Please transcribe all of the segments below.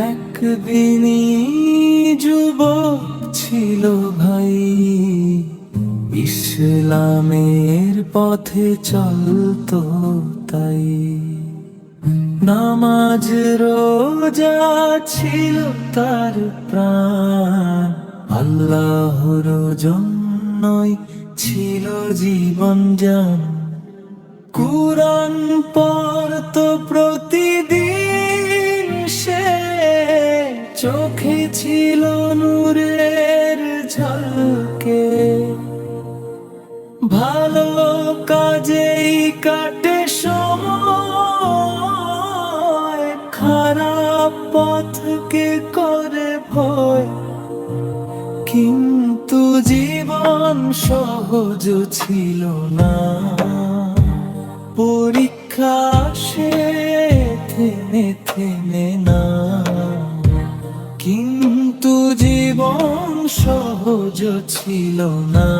একদিনই যুবক ছিল ভাই, ইসলামের পথে চলতো তাই। নামাজ রোজা ছিল তার প্রাণ, আল্লাহর জন্যই ছিল জীবন জান। কুরআন পড়তো প্রতিদিন সে, চোখে ছিল নূরের ঝলকে। ভালো কাজেই কাটে সময়, খারাপ পথকে করে ভয়। কিন্তু জীবন সহজ ছিল না, পরীক্ষা সে থেমে থেমে না। কিন্তু জীবন সহজ ছিল না,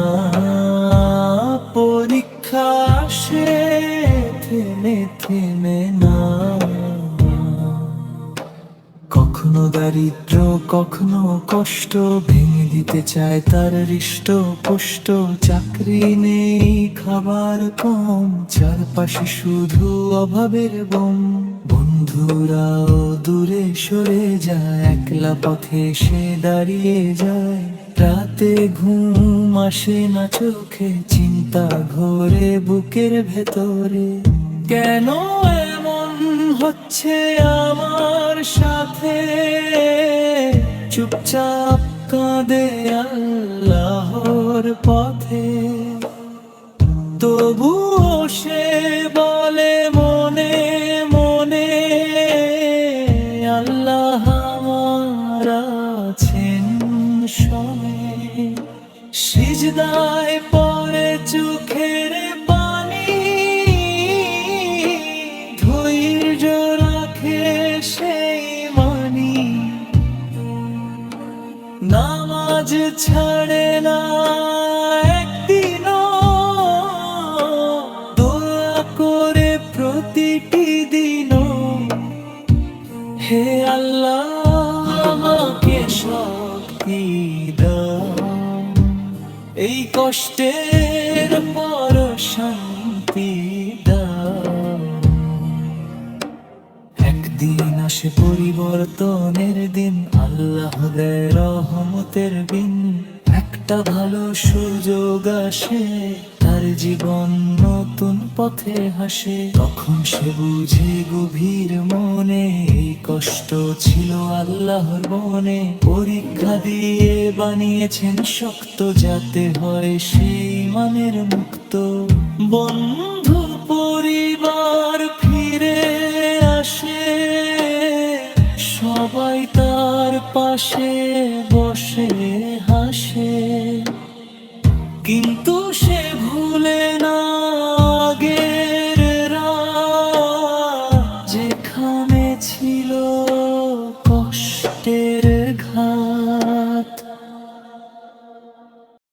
পরীক্ষা সে থেমে থেমে না। কখনো দারিদ্র কখনো কষ্ট, ভেঙে দিতে চায় তার হৃষ্ট পুষ্ট। চাকরি নেই খাবার কম, চারপাশে শুধু অভাবের বম। বন্ধুরাও দূরে সরে যায়, একলা পথে সে দাঁড়িয়ে যায়। রাতে ঘুম আসে না চোখে, চিন্তা ঘোরে বুকের ভেতরে। কেন এমন হচ্ছে আমার সাথে, চুপচাপ কাঁদে আল্লাহর পথে। তবুও সে বলে মনে মনে, আল্লাহ আমার আছেন শোনে। সিজদায় পড়ে চোখের পানি, ধৈর্য রাখে সেই মানি। নামাজ ছাড়ে না একদিনও, দোয়া করে প্রতিটি দিনও। হে আল্লাহ আমাকে শক্তি দাও, এই কষ্টের পর শান্তি দাও। একদিন আসে পরিবর্তনের দিন, আল্লাহ দেয় রহমতের বিন। একটা ভালো সুযোগ আসে, তার জীবন নতুন পথে হাসে। তখন সে বুঝে গভীর মনে, এই কষ্ট ছিল আল্লাহর বনে। পরীক্ষা দিয়ে বানিয়েছেন শক্ত, যাতে হয় সেই মানের মুক্ত।